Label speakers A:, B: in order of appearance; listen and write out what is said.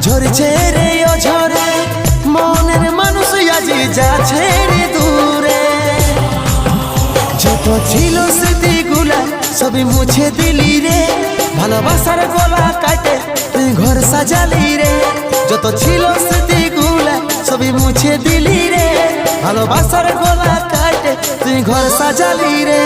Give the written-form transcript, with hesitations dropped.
A: ঝরছে রে ও ঝরে মনের মানুষ আজি যাচ্ছে রে দূরে। যত ছিল স্মৃতিগুলা সবই মুছে দিলি রে, ভালোবাসার গলা কাটে তুই ঘর সাজালি রে। যত ছিল স্মৃতিগুলা সবই মুছে দিলি রে, ভালোবাসার গলা কাটে তুই ঘর সাজালি রে।